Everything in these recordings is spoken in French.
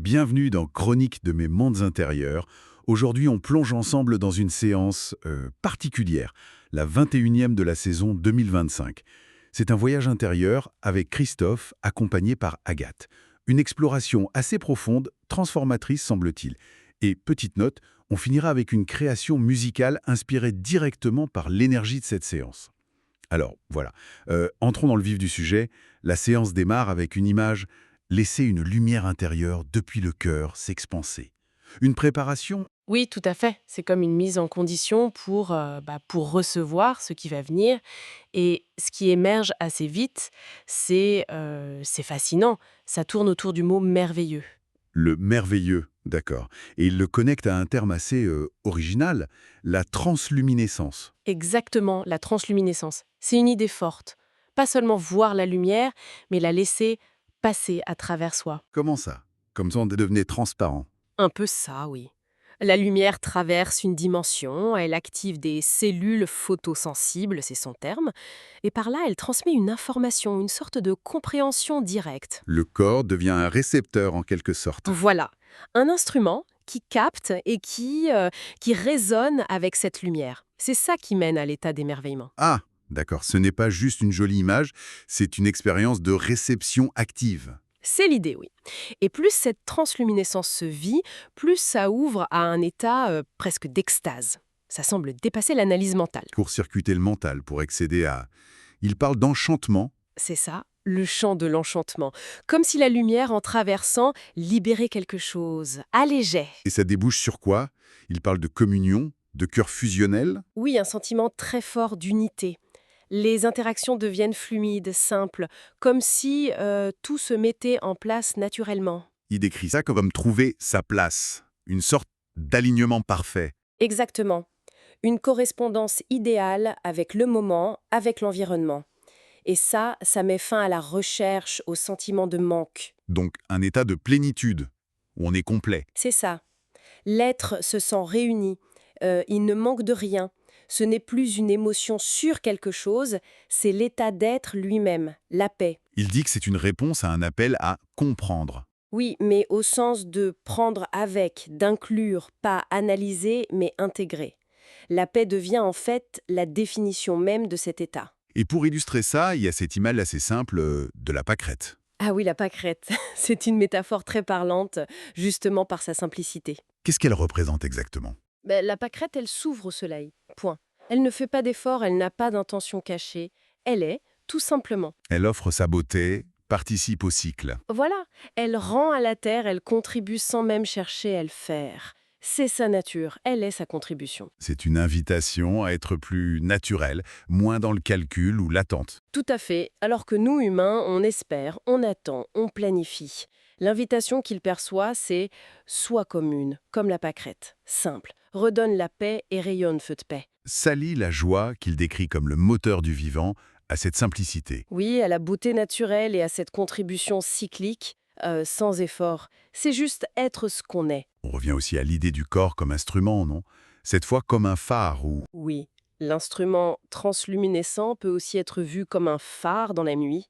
Bienvenue dans Chronique de mes mondes intérieurs. Aujourd'hui, on plonge ensemble dans une séance particulière, la 21e de la saison 2025. C'est un voyage intérieur avec Christophe, accompagné par Agathe. Une exploration assez profonde, transformatrice semble-t-il. Et petite note, on finira avec une création musicale inspirée directement par l'énergie de cette séance. Alors, voilà. Entrons dans le vif du sujet. La séance démarre avec une image « Laisser une lumière intérieure depuis le cœur s'expanser ». Une préparation. Oui, tout à fait. C'est comme une mise en condition pour recevoir ce qui va venir. Et ce qui émerge assez vite, c'est fascinant. Ça tourne autour du mot merveilleux. Le merveilleux, d'accord. Et il le connecte à un terme assez original, la transluminescence. Exactement, la transluminescence. C'est une idée forte. Pas seulement voir la lumière, mais la laisser passer à travers soi. Comment ça? Comme ça on devenait transparent. Un peu ça, oui. La lumière traverse une dimension, elle active des cellules photosensibles, c'est son terme, et par là elle transmet une information, une sorte de compréhension directe. Le corps devient un récepteur en quelque sorte. Voilà, un instrument qui capte et qui résonne avec cette lumière. C'est ça qui mène à l'état d'émerveillement. Ah, d'accord, ce n'est pas juste une jolie image, c'est une expérience de réception active. C'est l'idée, oui. Et plus cette transluminescence se vit, plus ça ouvre à un état presque d'extase. Ça semble dépasser l'analyse mentale. Court-circuiter le mental pour accéder à... Il parle d'enchantement. C'est ça, le chant de l'enchantement. Comme si la lumière, en traversant, libérait quelque chose, allégeait. Et ça débouche sur quoi? Il parle de communion, de cœur fusionnel. Oui, un sentiment très fort d'unité. Les interactions deviennent fluides, simples, comme si tout se mettait en place naturellement. Il décrit ça comme trouver sa place, une sorte d'alignement parfait. Exactement. Une correspondance idéale avec le moment, avec l'environnement. Et ça met fin à la recherche, au sentiment de manque. Donc un état de plénitude, où on est complet. C'est ça. L'être se sent réuni. Il ne manque de rien. Ce n'est plus une émotion sur quelque chose, c'est l'état d'être lui-même, la paix. Il dit que c'est une réponse à un appel à comprendre. Oui, mais au sens de prendre avec, d'inclure, pas analyser, mais intégrer. La paix devient en fait la définition même de cet état. Et pour illustrer ça, il y a cette image assez simple de la pâquerette. Ah oui, la pâquerette, c'est une métaphore très parlante, justement par sa simplicité. Qu'est-ce qu'elle représente exactement? La pâquerette, elle s'ouvre au soleil, point. Elle ne fait pas d'effort, elle n'a pas d'intention cachée. Elle est, tout simplement. Elle offre sa beauté, participe au cycle. Voilà, elle rend à la terre, elle contribue sans même chercher à le faire. C'est sa nature, elle est sa contribution. C'est une invitation à être plus naturel, moins dans le calcul ou l'attente. Tout à fait, alors que nous, humains, on espère, on attend, on planifie. L'invitation qu'il perçoit, c'est « sois commune, comme la pâquerette, simple, redonne la paix et rayonne feu de paix ». S'allie la joie, qu'il décrit comme le moteur du vivant, à cette simplicité. Oui, à la beauté naturelle et à cette contribution cyclique, sans effort. C'est juste être ce qu'on est. On revient aussi à l'idée du corps comme instrument, non? Cette fois comme un phare ou... Oui, l'instrument transluminescent peut aussi être vu comme un phare dans la nuit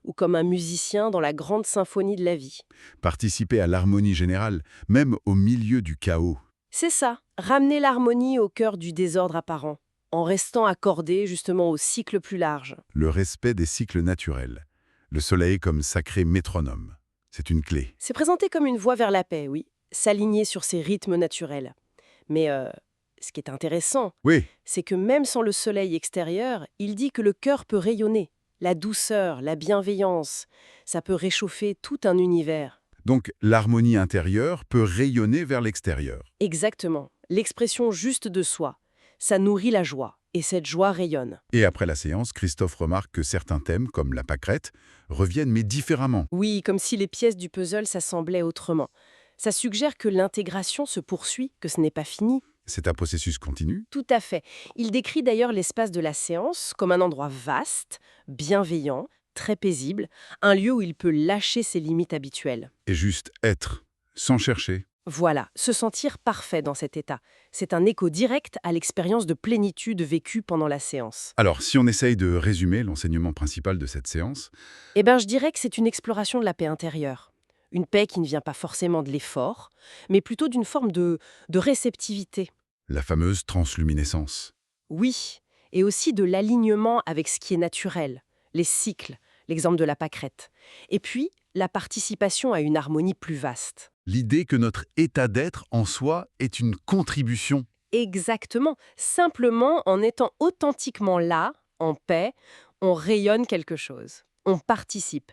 ou comme un musicien dans la grande symphonie de la vie. participer à l'harmonie générale, même au milieu du chaos. C'est ça, ramener l'harmonie au cœur du désordre apparent, en restant accordé justement au cycle plus large. Le respect des cycles naturels. Le soleil comme sacré métronome. C'est une clé. C'est présenté comme une voie vers la paix, oui, s'aligner sur ses rythmes naturels. Mais ce qui est intéressant, Oui, c'est que même sans le soleil extérieur, il dit que le cœur peut rayonner. La douceur, la bienveillance, ça peut réchauffer tout un univers. donc l'harmonie intérieure peut rayonner vers l'extérieur. Exactement, l'expression juste de soi. Ça nourrit la joie, et cette joie rayonne. Et après la séance, Christophe remarque que certains thèmes, comme la pâquerette, reviennent mais différemment. Oui, comme si les pièces du puzzle s'assemblaient autrement. Ça suggère que l'intégration se poursuit, que ce n'est pas fini. C'est un processus continu. Tout à fait. Il décrit d'ailleurs l'espace de la séance comme un endroit vaste, bienveillant, très paisible, un lieu où il peut lâcher ses limites habituelles. Et juste être, sans chercher. Voilà, se sentir parfait dans cet état. C'est un écho direct à l'expérience de plénitude vécue pendant la séance. Alors, si on essaye de résumer l'enseignement principal de cette séance, Eh bien, je dirais que c'est une exploration de la paix intérieure. Une paix qui ne vient pas forcément de l'effort, mais plutôt d'une forme de réceptivité. La fameuse transluminescence. Oui, et aussi de l'alignement avec ce qui est naturel, les cycles, l'exemple de la pâquerette. Et puis, la participation à une harmonie plus vaste. L'idée que notre état d'être en soi est une contribution. Exactement. Simplement, en étant authentiquement là, en paix, on rayonne quelque chose. On participe.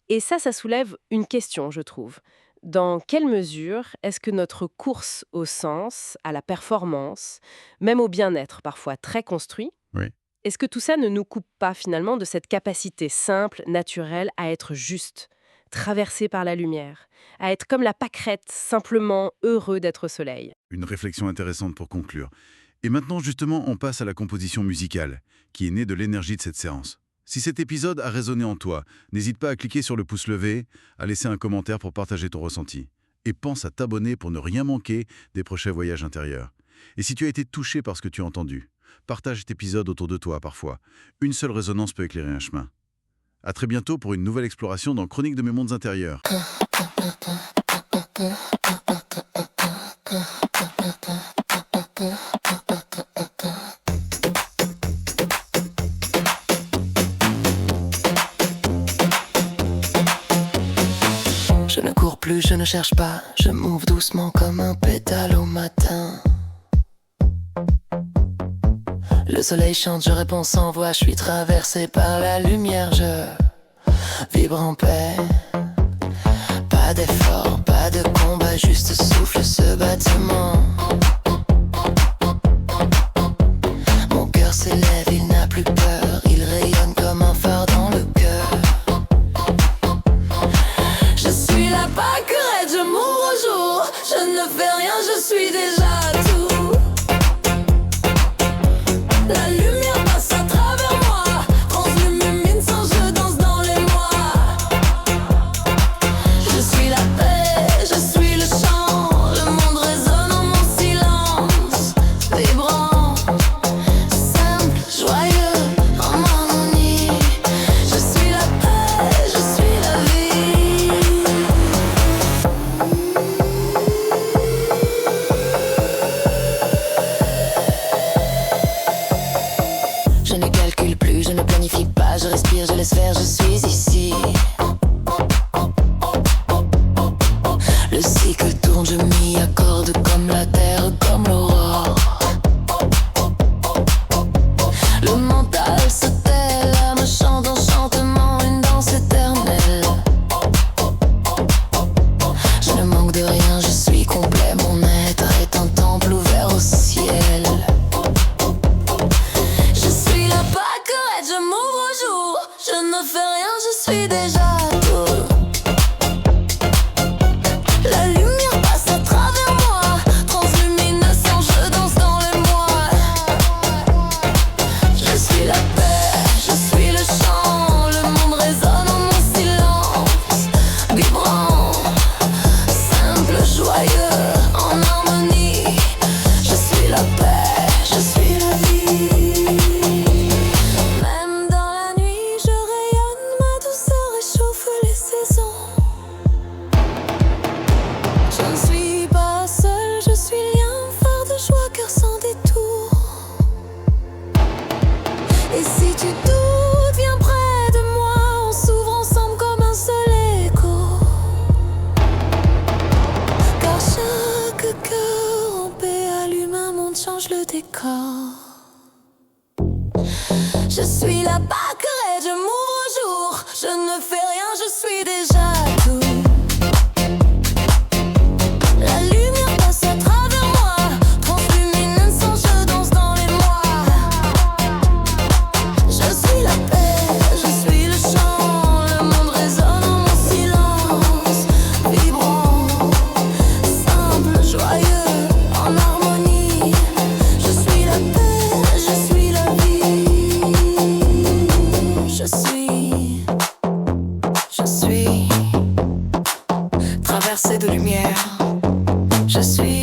Et ça soulève une question, je trouve. Dans quelle mesure est-ce que notre course au sens, à la performance, même au bien-être parfois très construit, Oui. est-ce que tout ça ne nous coupe pas finalement de cette capacité simple, naturelle, à être juste, traversé par la lumière, à être comme la pâquerette, simplement heureux d'être au soleil? Une réflexion intéressante pour conclure. Et maintenant, justement, on passe à la composition musicale, qui est née de l'énergie de cette séance. Si cet épisode a résonné en toi, n'hésite pas à cliquer sur le pouce levé, à laisser un commentaire pour partager ton ressenti. Et pense à t'abonner pour ne rien manquer des prochains voyages intérieurs. Et si tu as été touché par ce que tu as entendu, partage cet épisode autour de toi parfois. Une seule résonance peut éclairer un chemin. À très bientôt pour une nouvelle exploration dans Chronique de mes mondes intérieurs. Je ne cours plus, je ne cherche pas, je m'ouvre doucement comme un pétale au matin. Le soleil chante, je réponds sans voix, je suis traversé par la lumière, je vibre en paix. Pas d'effort, pas de combat, juste souffle ce battement. Mon cœur s'élève, il n'a plus peur, il rayonne comme un phare dans le cœur. Je suis la pâquerette, je m'ouvre au jour, je ne fais rien, je suis déjà tout. La lumière passe à travers moi, translumine sans je danse dans les mois. Je suis la paix, je suis le chant, le monde résonne en mon silence. Vibrant, simple, joyeux, en harmonie. Je suis la paix, je suis la vie. Je ne calcule plus, je ne planifie pas, je respire, je laisse faire, je suis ici. Le cycle tourne, je m'y accorde comme la terre, comme l'aurore. Le mental se tait, l'âme chante enchantement, une danse éternelle. Je ne manque de rien, je suis complet, mon être est un temple ouvert au ciel. Je suis la pâquerette, je m'ouvre au jour, je ne fais rien, je suis déjà tout. La lumière passe à travers moi, transluminescent, je danse dans les mois. Je suis la paix, je suis le chant, le monde résonne en mon silence. Vibrant, simple, joyeux, en harmonie. Je suis la paix, je suis la vie. Même dans la nuit, je rayonne, ma douceur réchauffe les saisons. Je ne suis pas seule, je suis lien, phare de joie, cœur sans détour. Et si tu doutes, viens près de moi, on s'ouvre ensemble comme un seul écho. Car chaque cœur en paix allume un monde, change le décor. Je suis la pâquerette, je m'ouvre au jour, je ne fais rien, je suis déjà tout. La lumière passe à travers moi, transluminescent, je danse dans les mois. Je suis la paix, je suis le chant, le monde résonne en mon silence. Vibrant, simple, joyeux, en harmonie. Je suis la paix, je suis la vie. Je suis traversée de lumière. Je suis